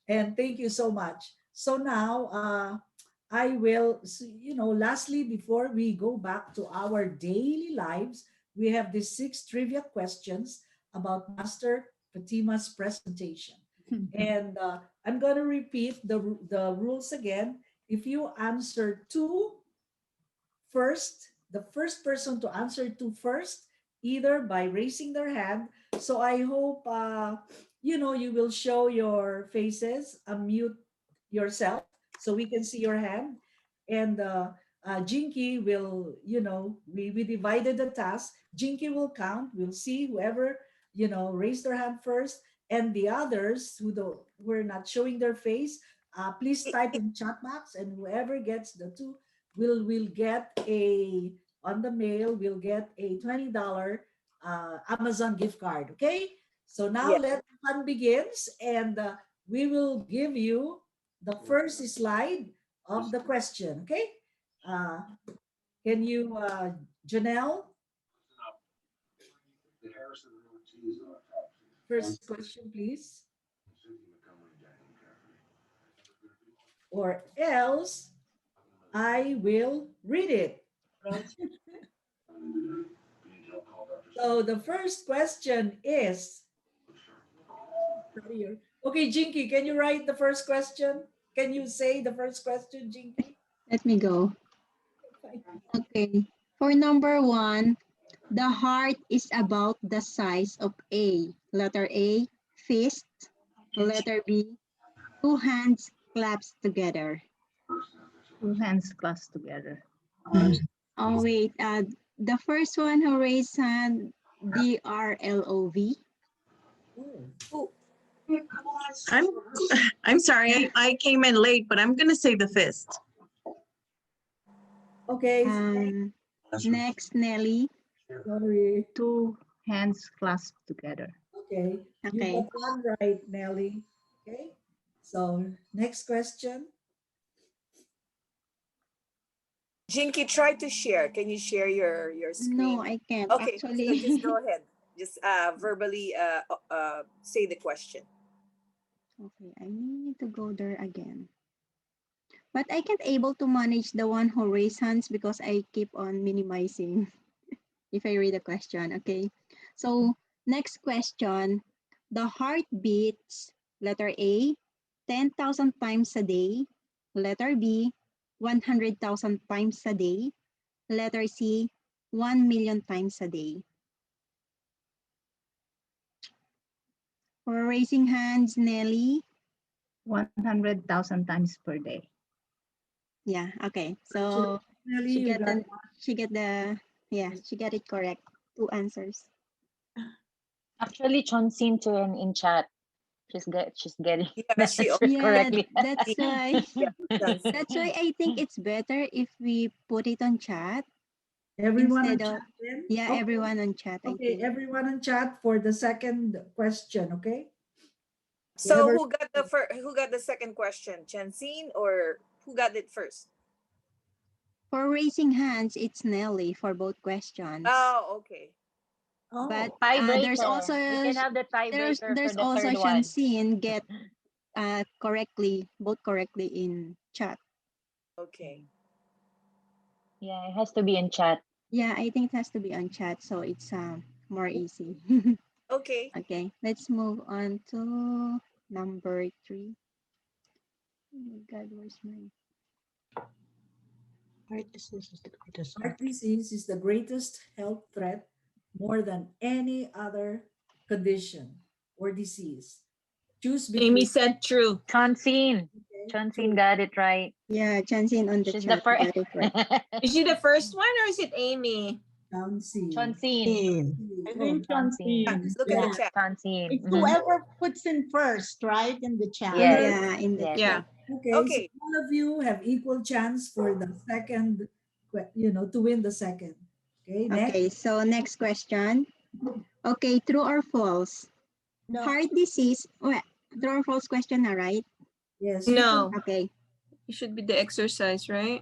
And thank you so much. So now I will, lastly, before we go back to our daily lives, we have these 6 trivia questions about Master Fatima's presentation. And I'm going to repeat the rules again. If you answer two first, the first person to answer two first, either by raising their hand. So I hope, you will show your faces, unmute yourself so we can see your hand. And Jinky will, we divided the task. Jinky will count. We'll see whoever, raised their hand first. And the others who are not showing their face, please type in chat box, and whoever gets the two will get a on the mail. We'll get a $20 Amazon gift card. Okay. So now Yeah. let the fun begins, and we will give you the first slide of the question. Okay. Uh, can you, Janelle? First question, please. Or else I will read it. So the first question is, okay, Jinky, can you write the first question? Can you say the first question, Jinky? Let me go. Okay. For number 1, the heart is about the size of A. Letter A, fist. Letter B, 2 hands clasped together. 2 hands clasped together. Oh, wait. The first one who raised hand, DRLOV. Oh, I'm sorry, I came in late, but I'm gonna say the fist. okay. Next, Nelly. Sorry. 2 hands clasped together. Okay. You Okay. got one right, Nelly. Okay. So next question. Jinky, try to share. Can you share your screen? No, I can't. Okay, Actually, so just go ahead. Just verbally say the question. okay, I need to go there again. But I can't able to manage the one who raise hands because I keep on minimizing if I read the question. Okay. So next question. The heart beats, letter A, 10,000 times a day. Letter B, 100,000 times a day. Letter C, 1 million times a day. For raising hands, Nelly. 100,000 times per day. Yeah, okay. So Nelly, she you get got the she got it correct. 2 answers. Actually, Chonsin to in chat. She's getting Yeah, the she answer Yeah, correctly. that's why yeah, that's that's why I think it's better if we put it on chat everyone on instead of chat then? yeah, Okay. everyone on chat, I Okay, think. everyone on chat for the second question, okay? So Whoever- who got the second question? Chancine or who got it first? For raising hands, it's Nelly for both questions. Oh, okay. But Oh, there's Tiebreaker. also We can have the tiebreaker for there's the also third one. Shansin get both correctly in chat. Okay. Yeah, it has to be in chat. Yeah, I think it has to be on chat, so it's more easy. Okay. Okay, let's move on to number 3. Oh my God, where's my Heart disease is the greatest. heart disease is the greatest health threat more than any other condition or disease. Choose Amy between. said true. Chonsin. Okay, Chonsin got it right. Yeah, Chansin on the She's the chat first. got it right. Is she the first one or is it Amy? Chauncey. Chonsin. I Oh, think Chonsin. Yeah, Chonsin. look at the Yeah. chat. Chonsin. It's Mhm. whoever puts in first, right, in the chat. Yes. Yeah, in the Yes. Yeah. okay, so Okay. all of you have equal chance for the second, to win the second. Okay, next. Okay, so next question. Okay, true or false? No, Heart disease, well, true or false question na, right? Yes. No, Okay. it should be the exercise, right?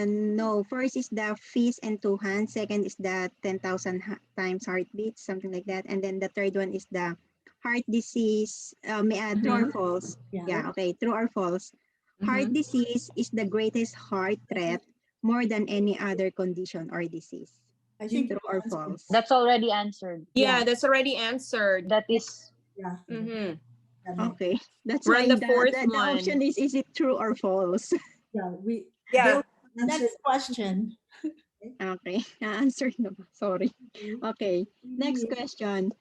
No, first is the fist and 2 hands. Second is the 10,000 times heartbeat, something like that. And then the third one is the heart disease. True or false? yeah. Yeah, okay. True or false? Heart Mhm. disease is the greatest heart threat more than any other condition or disease. I think True you or answered. false? That's already answered. Yeah, Yeah. that's already answered. That is Yeah. Mhm. Go ahead. Okay, that's We're why on the fourth the option one. is it true or false? Yeah. Yeah. They'll answer. Next question. Okay, answer no. Sorry. Okay, next question.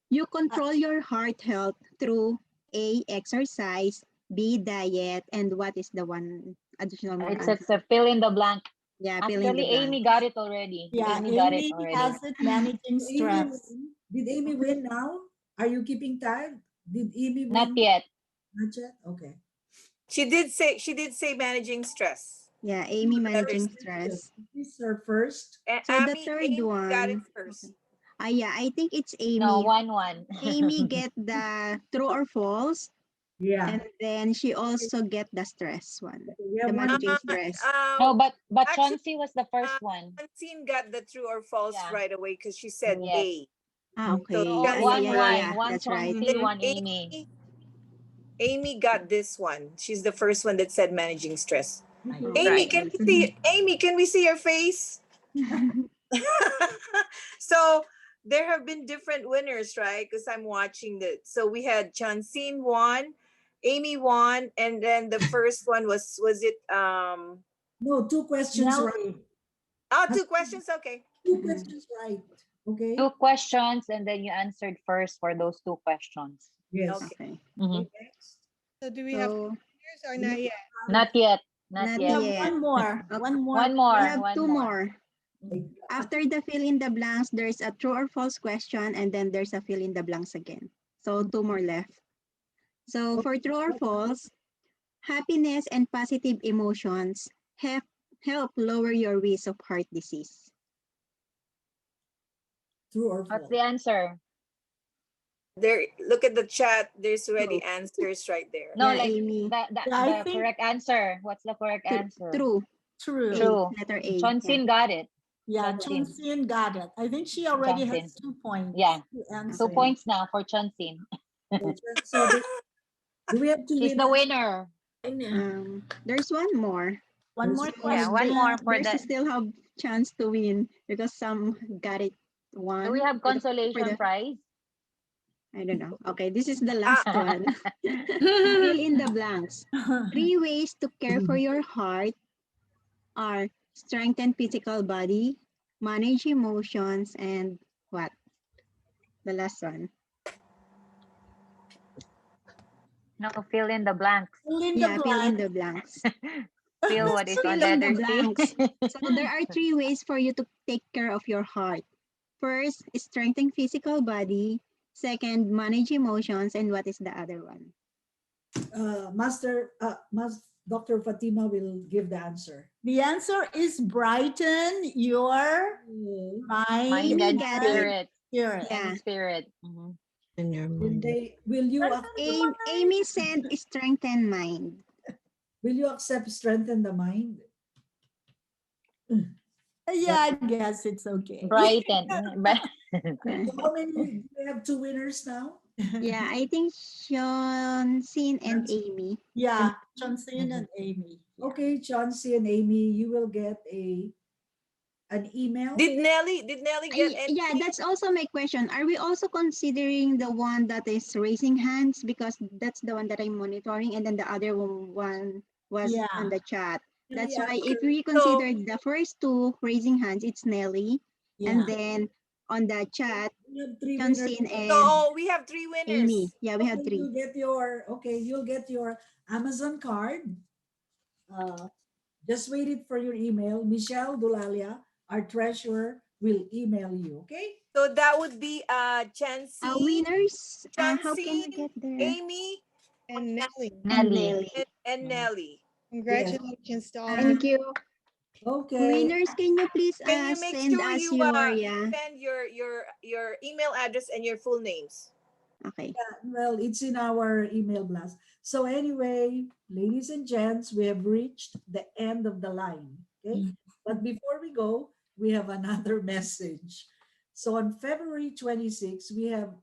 You control your heart health through A, exercise, B, diet, and what is the one additional more it's answer? a fill in the blank. Yeah, fill in the Actually, Amy blank. got it already. Yeah, Amy got it Amy already. has it managing Amy stress. win? Did Amy win now? Are you keeping tag? Did Amy Not win? yet. Not yet? Okay. She did say managing stress. Yeah, Amy managing First. stress. This is her first. And So the third Amy got it one. first. Yeah, I think it's No, Amy. 1-1. Amy get the true or false, Yeah. and then she also get the stress one, Okay, we the have one. managing stress. No, but Actually, Chauncey was the first one. Francine got the true or false Yeah. right away because she said Yes. A. Okay. So Yeah, yeah, yeah, yeah, yeah. One That's right. Chauncey, then one Amy. Amy got this one. She's the first one that said managing stress. Okay. Amy, Right. can we see? Amy, can we see your face? So there have been different winners, right? Because I'm watching the. So we had Chansine won, Amy won, and then the first one was it No, two questions right. Nelly. two questions? Okay. Two questions right. Okay. 2 questions, and then you answered first for those 2 questions. Yes. Okay. Mhm. Next. So do we have So winners or not yet? Not yet. Not not We yet. have yet. one more. Okay. One more. One more. We have One two more. Mhm. After the fill in the blanks, there's a true or false question, and then there's a fill in the blanks again. So 2 more left. So for true or false, happiness and positive emotions help lower your risk of heart disease. True or What's false? the answer? There, look at the chat. There's already answers right there. No, Yeah, like Amy. I the think correct answer. What's the correct answer? True. true. True. Letter A. Yeah. Chauncey got it. Yeah, Chauncey. Chonsin got it. I think she already Chonsin. has 2 points. Yeah. to 2 answer. points now for Chauncey. So do we have two She's the winners? winner. There's one more. One more Yeah, one question. more for There's that. still have chance to win because some got it one. Do we have for the- consolation prize? I don't know. Okay, this is the last one. Fill in the blanks. 3 ways to care for your heart are strengthen physical body, manage emotions, and what? The last one. No, fill in the blanks. Fill in Yeah, the fill in blank. the blanks. Fill what is on Fill in the letter C. blanks. So there are 3 ways for you to take care of your heart. First, strengthen physical body. Second, manage emotions. And what is the other one? Dr. Fatima will give the answer. The answer is brighten your mind Mind Amy and got it. spirit. spirit. Yeah. And spirit. Mhm. Will you Amy said strengthen mind. will you accept strengthen the mind? Yeah, I guess it's okay. Brighten. So how many do we have two winners now? Yeah, I think Sean, and Amy. Yeah, Chonsin and Amy. Okay, Chauncey and Amy, you will get an email. Did Nelly get any? Yeah, that's also my question. Are we also considering the one that is raising hands? Because that's the one that I'm monitoring, and then the other one was Yeah. on the chat. That's Yeah. why if we consider the first 2 raising hands, it's Nelly. Yeah. And then on the chat, We have 3 winners. Johnson and No, we have 3 winners. Amy. Yeah, we have Okay, 3. you'll get your Amazon card. Just wait it for your email. Michelle Dulalia, our treasurer, will email you. Okay. So that would be Chansey, Winners, how can we Chansey, get there? Amy, And Nelly, Nelly. and Nelly. congratulations to all. Thank you. Okay. Winners, can you please Can you make send sure us you your send your email address and your full names? Okay. Well, it's in our email blast. So anyway, ladies and gents, we have reached the end of the line. Okay. But before we go, we have another message. So on February 26, we have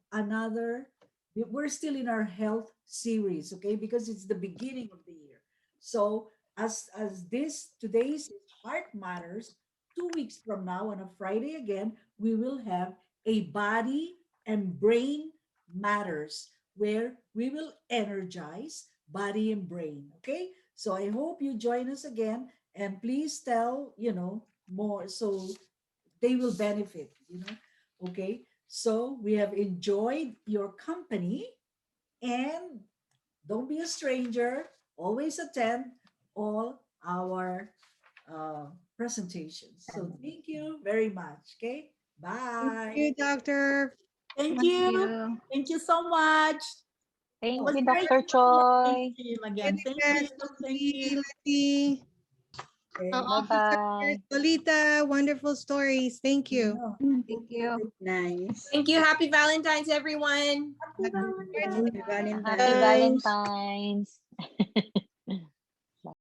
we're still in our health series, okay, because it's the beginning of the year. So as this today's Heart Matters, 2 weeks from now on a Friday again, we will have a Body and Brain Matters where we will energize body and brain. Okay, so I hope you join us again, and please tell more so they will benefit. Okay, so we have enjoyed your company, and don't be a stranger. Always attend all our presentations. So thank you very much. Okay, Thank bye. you, Doctor. Thank Thank you. you. Thank you so much. It Thank was you, great Dr. to meet my Choi. team again. Thank you. Lilibeth, Thank Lucy, you. Letty, our Okay. officers, Bye-bye. Lolita, wonderful stories. Thank you. Yeah. Thank you. Nice. Thank you. Happy Valentine's, everyone. Happy Happy Valentine's. Happy Valentine's. Happy Valentine's. Valentine's.